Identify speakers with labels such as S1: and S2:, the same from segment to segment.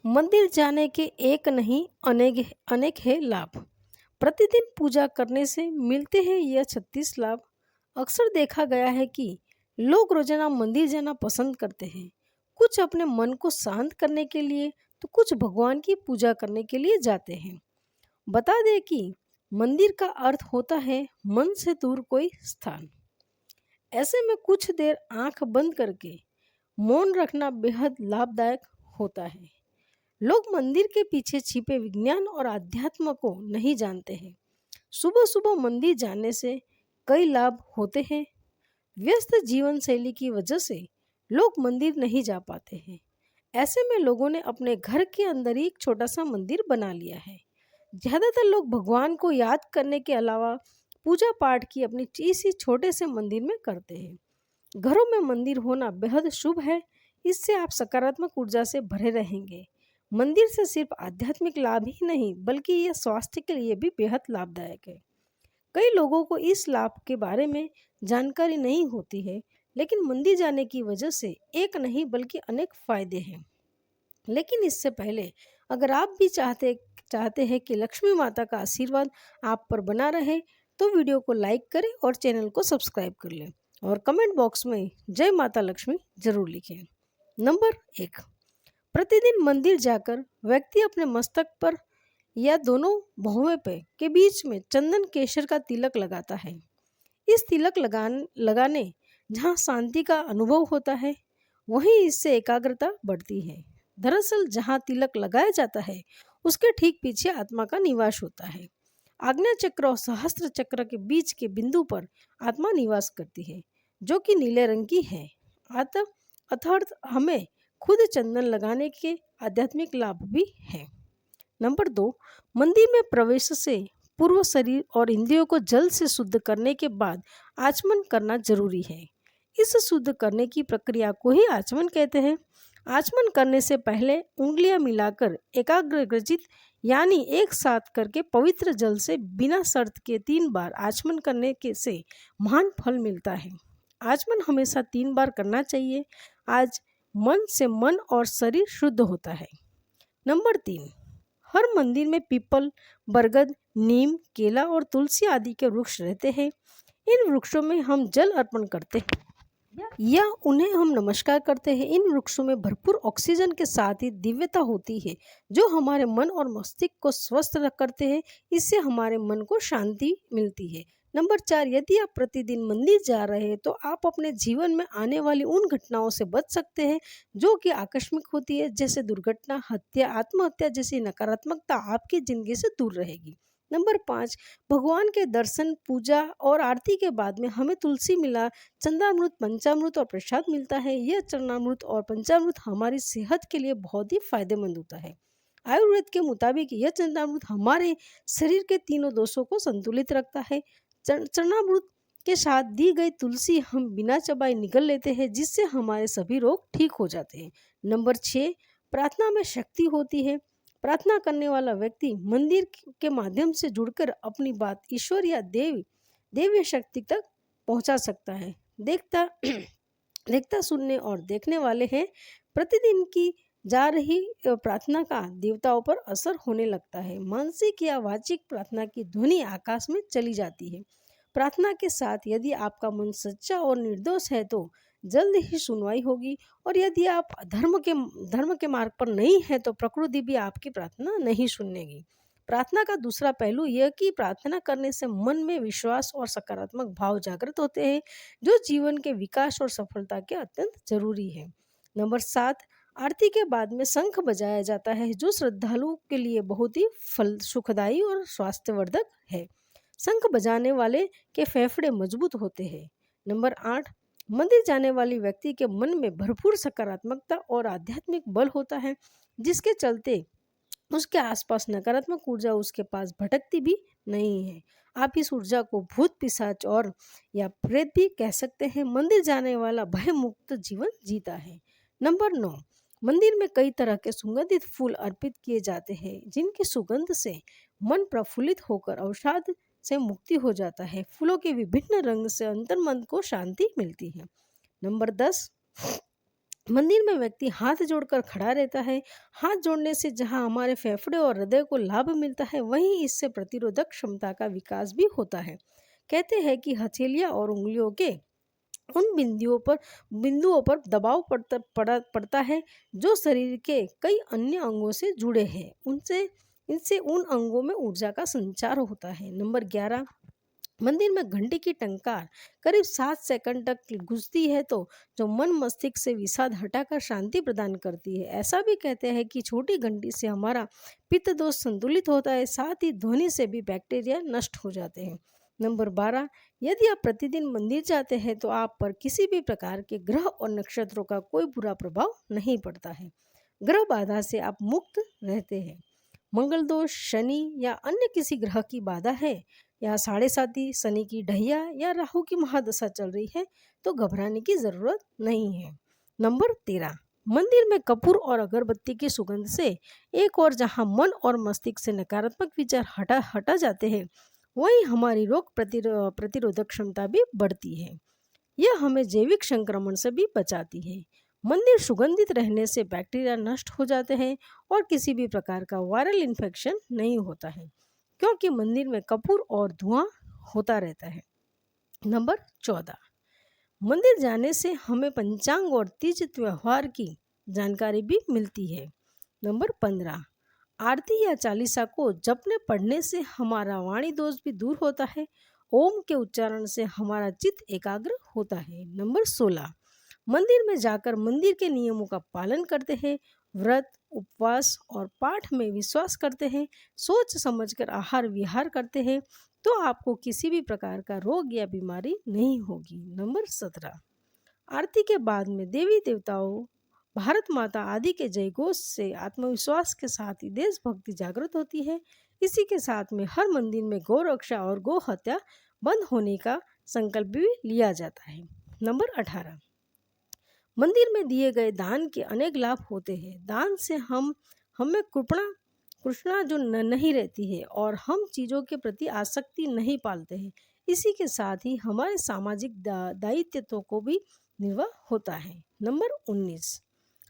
S1: मंदिर जाने के एक नहीं अनेक अनेक है लाभ। प्रतिदिन पूजा करने से मिलते हैं यह 36 लाभ। अक्सर देखा गया है कि लोग रोजाना मंदिर जाना पसंद करते हैं। कुछ अपने मन को शांत करने के लिए तो कुछ भगवान की पूजा करने के लिए जाते हैं। बता दें कि मंदिर का अर्थ होता है मन से दूर कोई स्थान। ऐसे में कुछ देर आंख बंद करके मौन रखना बेहद लाभदायक होता है। लोग मंदिर के पीछे छिपे विज्ञान और आध्यात्म को नहीं जानते हैं। सुबह सुबह मंदिर जाने से कई लाभ होते हैं। व्यस्त जीवन शैली की वजह से लोग मंदिर नहीं जा पाते हैं। ऐसे में लोगों ने अपने घर के अंदर ही एक छोटा सा मंदिर बना लिया है। ज़्यादातर लोग भगवान को याद करने के अलावा पूजा पाठ की अपनी इसी छोटे से मंदिर में करते हैं। घरों में मंदिर होना बेहद शुभ है। इससे आप सकारात्मक ऊर्जा से भरे रहेंगे। मंदिर से सिर्फ आध्यात्मिक लाभ ही नहीं बल्कि यह स्वास्थ्य के लिए भी बेहद लाभदायक है। कई लोगों को इस लाभ के बारे में जानकारी नहीं होती है, लेकिन मंदिर जाने की वजह से एक नहीं बल्कि अनेक फायदे हैं। लेकिन इससे पहले अगर आप भी चाहते हैं कि लक्ष्मी माता का आशीर्वाद आप पर बना रहे तो वीडियो को लाइक करें और चैनल को सब्सक्राइब कर लें और कमेंट बॉक्स में जय माता लक्ष्मी जरूर लिखें। नंबर 1, प्रतिदिन मंदिर जाकर व्यक्ति अपने मस्तक पर या दोनों भौहों पे के बीच में चंदन केशर का तिलक लगाता है। इस तिलक लगाने जहाँ शांति का अनुभव होता है वहीं इससे एकाग्रता बढ़ती है। दरअसल जहाँ तिलक लगाया जाता है उसके ठीक पीछे आत्मा का निवास होता है। आज्ञा चक्र और सहस्त्र चक्र के बीच के बिंदु पर आत्मा निवास करती है जो कि नीले रंग की है। अर्थात हमें खुद चंदन लगाने के आध्यात्मिक लाभ भी हैं। नंबर 2, मंदिर में प्रवेश से पूर्व शरीर और इंद्रियों को जल से शुद्ध करने के बाद आचमन करना जरूरी है। इस शुद्ध करने की प्रक्रिया को ही आचमन कहते हैं। आचमन करने से पहले उंगलियां मिलाकर एकाग्रचित यानी एक साथ करके पवित्र जल से बिना शर्त के 3 बार आचमन करने के से महान फल मिलता है। आचमन हमेशा 3 बार करना चाहिए। आज मन से मन और शरीर शुद्ध होता है। नंबर 3, हर मंदिर में पीपल, बरगद, नीम, केला और तुलसी आदि के वृक्ष रहते हैं। इन वृक्षों में हम जल अर्पण करते हैं या उन्हें हम नमस्कार करते हैं। इन वृक्षों में भरपूर ऑक्सीजन के साथ ही दिव्यता होती है जो हमारे मन और मस्तिष्क को स्वस्थ करते हैं। इससे हमारे मन को शांति मिलती है। नंबर 4, यदि आप प्रतिदिन मंदिर जा रहे हैं तो आप अपने जीवन में आने वाली उन घटनाओं से बच सकते हैं जो कि आकस्मिक होती है, जैसे दुर्घटना, हत्या, आत्महत्या जैसी नकारात्मकता आपकी जिंदगी से दूर रहेगी। नंबर 5, भगवान के दर्शन, पूजा और आरती के बाद में हमें तुलसी मिला चंद्रामृत, पंचामृत और प्रसाद मिलता है। यह चरणामृत और पंचामृत हमारी सेहत के लिए बहुत ही फायदेमंद होता है। आयुर्वेद के मुताबिक यह चरणामृत हमारे शरीर के तीनों दोषों को संतुलित रखता है। चरणामृत के साथ दी गई तुलसी हम बिना चबाए निगल लेते हैं जिससे हमारे सभी रोग ठीक हो जाते हैं। नंबर 6, प्रार्थना में शक्ति होती है। प्रार्थना करने वाला व्यक्ति मंदिर के माध्यम से जुड़कर अपनी बात ईश्वर या देवी शक्ति तक पहुंचा सकता है। देखता सुनने और देखने वाले हैं। प्रतिदिन की जा रही प्रार्थना का देवताओं पर असर होने लगता है। मानसिक या वाचिक प्रार्थना की ध्वनि आकाश में चली जाती है। प्रार्थना के साथ यदि आपका मन सच्चा और निर्दोष है तो जल्द ही सुनवाई होगी, और यदि आप धर्म के मार्ग पर नहीं है तो प्रकृति भी आपकी प्रार्थना नहीं सुनेगी। प्रार्थना का दूसरा पहलू यह कि प्रार्थना करने से मन में विश्वास और सकारात्मक भाव जागृत होते हैं जो जीवन के विकास और सफलता के अत्यंत जरूरी है। नंबर 7, आरती के बाद में शंख बजाया जाता है जो श्रद्धालुओं के लिए बहुत ही सुखदायी और स्वास्थ्यवर्धक है। शंख बजाने वाले के फेफड़े मजबूत होते हैं। नंबर 8, मंदिर जाने वाले व्यक्ति के मन में भरपूर सकारात्मकता और आध्यात्मिक बल होता है जिसके चलते उसके आसपास नकारात्मक ऊर्जा उसके पास भटकती भी नहीं है। आप इस ऊर्जा को भूत, पिशाच और या प्रेत भी कह सकते हैं। मंदिर जाने वाला भय मुक्त जीवन जीता है। नंबर 9, मंदिर में कई तरह के सुगंधित फूल अर्पित किए जाते हैं जिनकी सुगंध से मन प्रफुल्लित होकर अवसाद से मुक्ति हो जाता है। फूलों के विभिन्न रंग से अंतर्मन को शांति मिलती है। नंबर 10, मंदिर में व्यक्ति हाथ जोड़कर खड़ा रहता है। हाथ जोड़ने से जहाँ हमारे फेफड़े और हृदय को लाभ मिलता है, वहीं इससे प्रतिरोधक क्षमता का विकास भी होता है। कहते हैं कि हथेलियाँ और उंगलियों के उन बिंदुओं पर दबाव पड़ता है जो शरीर के कई अन्य अंगों से जुड़े हैं। उनसे इनसे उन अंगों में ऊर्जा का संचार होता है। नंबर 11, मंदिर में घंटी की टंकार करीब 7 सेकंड तक गूंजती है, तो जो मन मस्तिष्क से विषाद हटाकर शांति प्रदान करती है। ऐसा भी कहते हैं कि छोटी घंटी से हमारा पित्त दोष संतुलित होता है, साथ ही ध्वनि से भी बैक्टीरिया नष्ट हो जाते हैं। नंबर 12, यदि आप प्रतिदिन मंदिर जाते हैं तो आप पर किसी भी प्रकार के ग्रह और नक्षत्रों का कोई बुरा प्रभाव नहीं पड़ता है। ग्रह बाधा से आप मुक्त रहते हैं। मंगल दोष, शनि या अन्य किसी ग्रह की बाधा है, या साढ़े साती, शनि की ढैया या राहु की महादशा चल रही है, तो घबराने की जरूरत नहीं है। नंबर 13, मंदिर में कपूर और अगरबत्ती की सुगंध से एक और जहां मन और मस्तिष्क से नकारात्मक विचार हटा जाते हैं, वहीं हमारी रोग प्रतिरोधक क्षमता भी बढ़ती है। यह हमें जैविक संक्रमण से भी बचाती है। मंदिर सुगंधित रहने से बैक्टीरिया नष्ट हो जाते हैं और किसी भी प्रकार का वायरल इन्फेक्शन नहीं होता है, क्योंकि मंदिर में कपूर और धुआं होता रहता है। नंबर 14, मंदिर जाने से हमें पंचांग और तीज त्योहार की जानकारी भी मिलती है। नंबर 15, आरती या चालीसा को जपने पढ़ने से हमारा वाणी दोष भी दूर होता है। ओम के उच्चारण से हमारा चित्त एकाग्र होता है। नंबर 16, मंदिर में जाकर मंदिर के नियमों का पालन करते हैं, व्रत, उपवास और पाठ में विश्वास करते हैं, सोच समझकर आहार विहार करते हैं, तो आपको किसी भी प्रकार का रोग या बीमारी नहीं होगी। नंबर 17, आरती के बाद में देवी देवताओं, भारत माता आदि के जयघोष से आत्मविश्वास के साथ ही देशभक्ति जागृत होती है। इसी के साथ में हर मंदिर में गौ रक्षा और गौ हत्या बंद होने का संकल्प भी लिया जाता है। नंबर 18, मंदिर में दिए गए दान के अनेक लाभ होते हैं। दान से हमें कृष्णा जो नहीं रहती है और हम चीज़ों के प्रति आसक्ति नहीं पालते हैं। इसी के साथ ही हमारे सामाजिक दायित्वों को भी निर्वाह होता है। नंबर 19,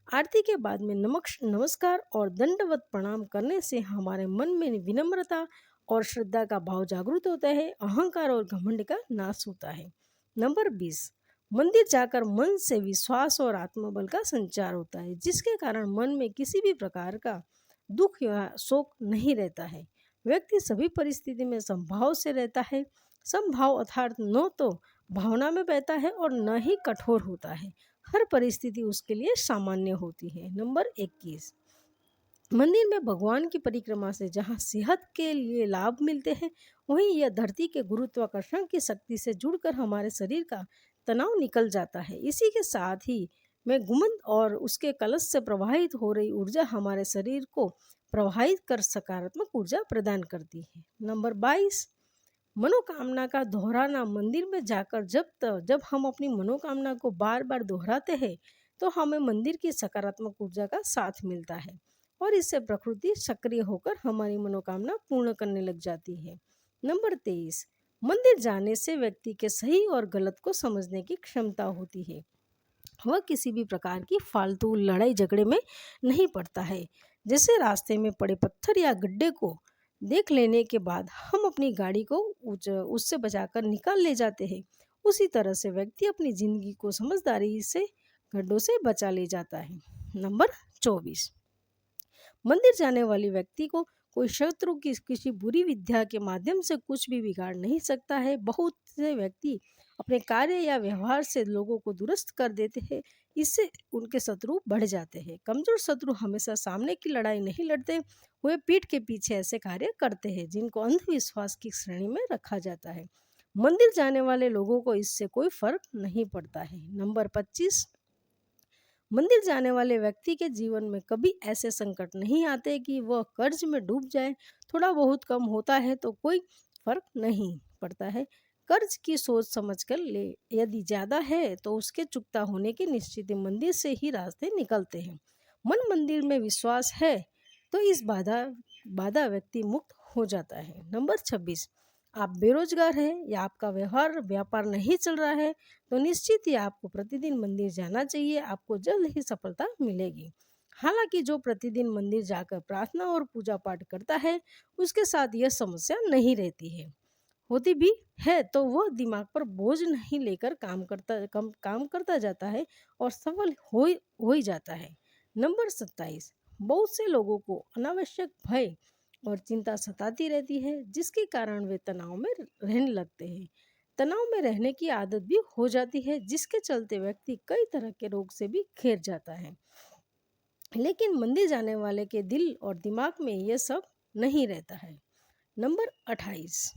S1: आरती के बाद में नमस्कार और दंडवत प्रणाम करने से हमारे मन में विनम्रता और श्रद्धा का भाव जागृत होता है, अहंकार और घमंड का नाश होता है। नंबर 20, मंदिर जाकर मन से विश्वास और आत्मबल का संचार होता है, जिसके कारण मन में किसी भी प्रकार का दुख या शोक नहीं रहता है। व्यक्ति सभी परिस्थिति में समभाव से रहता है। समभाव अर्थात न तो भावना में बहता है और न ही कठोर होता है। हर परिस्थिति उसके लिए सामान्य होती है। नंबर 21, मंदिर में भगवान की परिक्रमा से जहाँ सेहत के लिए लाभ मिलते हैं, वहीं यह धरती के गुरुत्वाकर्षण की शक्ति से जुड़कर हमारे शरीर का तनाव निकल जाता है। इसी के साथ ही में गुमंद और उसके कलश से प्रवाहित हो रही ऊर्जा हमारे शरीर को प्रवाहित कर सकारात्मक ऊर्जा प्रदान करती है। नंबर 22, मनोकामना का दोहराना। मंदिर में जाकर जब हम अपनी मनोकामना को बार बार दोहराते हैं, तो हमें मंदिर की सकारात्मक ऊर्जा का साथ मिलता है और इससे प्रकृति सक्रिय होकर हमारी मनोकामना पूर्ण करने लग जाती है। नंबर 23, मंदिर जाने से व्यक्ति के सही और गलत को समझने की क्षमता होती है। वह किसी भी प्रकार की फालतू लड़ाई झगड़े में नहीं पड़ता है। जैसे रास्ते में पड़े पत्थर या गड्ढे को देख लेने के बाद हम अपनी गाड़ी को उससे बचाकर निकाल ले जाते हैं, उसी तरह से व्यक्ति अपनी जिंदगी को समझदारी से गड्ढों से बचा ले जाता है। नंबर 24, मंदिर जाने वाली व्यक्ति को कोई शत्रु की किसी बुरी विद्या के माध्यम से कुछ भी बिगाड़ नहीं सकता है। बहुत से व्यक्ति अपने कार्य या व्यवहार से लोगों को दुरुस्त कर देते हैं, इससे उनके शत्रु बढ़ जाते हैं। कमजोर शत्रु हमेशा सामने की लड़ाई नहीं लड़ते, वे पीठ के पीछे ऐसे कार्य करते हैं जिनको अंधविश्वास की श्रेणी में रखा जाता है। मंदिर जाने वाले लोगों को इससे कोई फर्क नहीं पड़ता है। नंबर 25, मंदिर जाने वाले व्यक्ति के जीवन में कभी ऐसे संकट नहीं आते कि वह कर्ज में डूब जाए। थोड़ा बहुत कम होता है तो कोई फर्क नहीं पड़ता है, कर्ज की सोच समझ कर ले। यदि ज़्यादा है तो उसके चुकता होने के निश्चित मंदिर से ही रास्ते निकलते हैं। मन मंदिर में विश्वास है तो इस बाधा व्यक्ति मुक्त हो जाता है। नंबर 26, आप बेरोजगार हैं या आपका व्यापार नहीं चल रहा है तो निश्चित ही आपको प्रतिदिन मंदिर जाना चाहिए, आपको जल्द ही सफलता मिलेगी। हालांकि जो प्रतिदिन मंदिर जाकर प्रार्थना और पूजा पाठ करता है उसके साथ यह समस्या नहीं रहती है। होती भी है तो वह दिमाग पर बोझ नहीं लेकर काम करता जाता है और सफल हो ही जाता है। नंबर 27, बहुत से लोगों को अनावश्यक भय और चिंता सताती रहती है जिसके कारण वे तनाव में रहने लगते हैं। तनाव में रहने की आदत भी हो जाती है जिसके चलते व्यक्ति कई तरह के रोग से भी घिर जाता है। लेकिन मंदिर जाने वाले के दिल और दिमाग में यह सब नहीं रहता है। नंबर 28,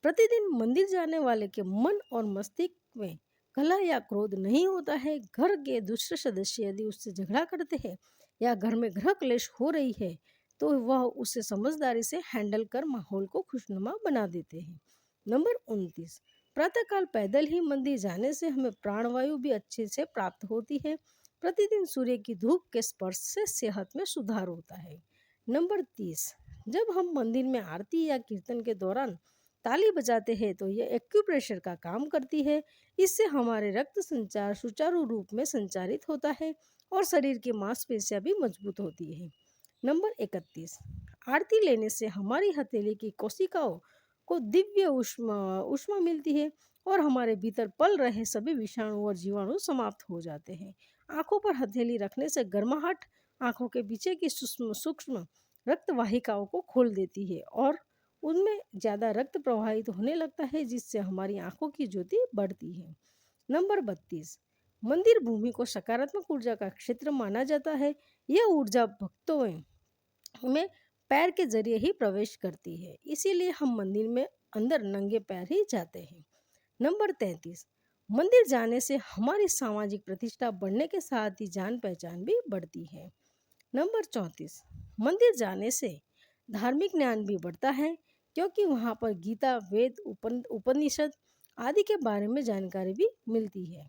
S1: प्रतिदिन मंदिर जाने वाले के मन और मस्तिष्क में कलह या क्रोध नहीं होता है। घर के दूसरे सदस्य यदि उससे झगड़ा करते हैं या घर में गृह क्लेश हो रही है तो वह उसे समझदारी से हैंडल कर माहौल को खुशनुमा बना देते हैं। नंबर 29, प्रातःकाल पैदल ही मंदिर जाने से हमें प्राणवायु भी अच्छे से प्राप्त होती है। प्रतिदिन सूर्य की धूप के स्पर्श से सेहत में सुधार होता है। नंबर 30, जब हम मंदिर में आरती या कीर्तन के दौरान ताली बजाते हैं तो यह एक्यूप्रेशर का काम करती है। इससे हमारे रक्त संचार सुचारू रूप में संचारित होता है और शरीर की मांसपेशियां भी मजबूत होती है। नंबर 31, आरती लेने से हमारी हथेली की कोशिकाओं को दिव्य ऊष्मा मिलती है और हमारे भीतर पल रहे सभी विषाणु और जीवाणु समाप्त हो जाते हैं। आंखों पर हथेली रखने से गर्माहट आंखों के पीछे की सूक्ष्म रक्त वाहिकाओं को खोल देती है और उनमें ज़्यादा रक्त प्रवाहित होने लगता है जिससे हमारी आंखों की ज्योति बढ़ती है। नंबर 32, मंदिर भूमि को सकारात्मक ऊर्जा का क्षेत्र माना जाता है। यह ऊर्जा भक्तों में पैर के जरिए ही प्रवेश करती है, इसीलिए हम मंदिर में अंदर नंगे पैर ही जाते हैं। नंबर 33, मंदिर जाने से हमारी सामाजिक प्रतिष्ठा बढ़ने के साथ ही जान पहचान भी बढ़ती है। नंबर 34, मंदिर जाने से धार्मिक ज्ञान भी बढ़ता है क्योंकि वहाँ पर गीता, वेद, उपनिषद आदि के बारे में जानकारी भी मिलती है।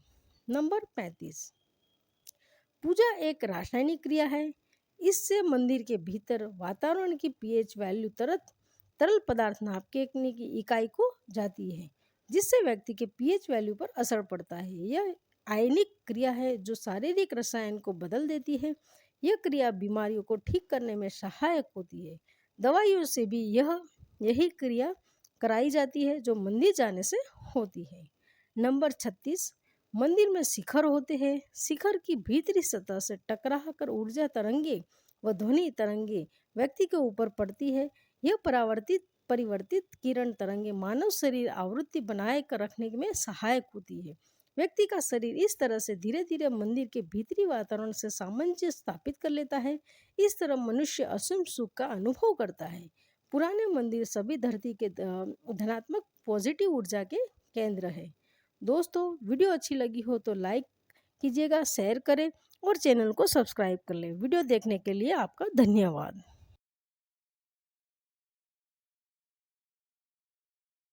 S1: नंबर 35, पूजा एक रासायनिक क्रिया है। इससे मंदिर के भीतर वातावरण की पीएच वैल्यू तरल पदार्थ नापने की इकाई को जाती है जिससे व्यक्ति के पीएच वैल्यू पर असर पड़ता है। यह आयनिक क्रिया है जो शारीरिक रसायन को बदल देती है। यह क्रिया बीमारियों को ठीक करने में सहायक होती है। दवाइयों से भी यही क्रिया कराई जाती है जो मंदिर जाने से होती है। नंबर 36, मंदिर में शिखर होते हैं। शिखर की भीतरी सतह से टकरा कर ऊर्जा तरंगे व ध्वनि तरंगे व्यक्ति के ऊपर पड़ती है। यह परिवर्तित किरण तरंगे मानव शरीर आवृत्ति बनाए कर रखने में सहायक होती है। व्यक्ति का शरीर इस तरह से धीरे धीरे मंदिर के भीतरी वातावरण से सामंजस्य स्थापित कर लेता है। इस तरह मनुष्य असीम सुख का अनुभव करता है। पुराने मंदिर सभी धरती के धनात्मक पॉजिटिव ऊर्जा के केंद्र है। दोस्तों, वीडियो अच्छी लगी हो तो लाइक कीजिएगा, शेयर करें और चैनल को सब्सक्राइब कर लें। वीडियो देखने के लिए आपका धन्यवाद।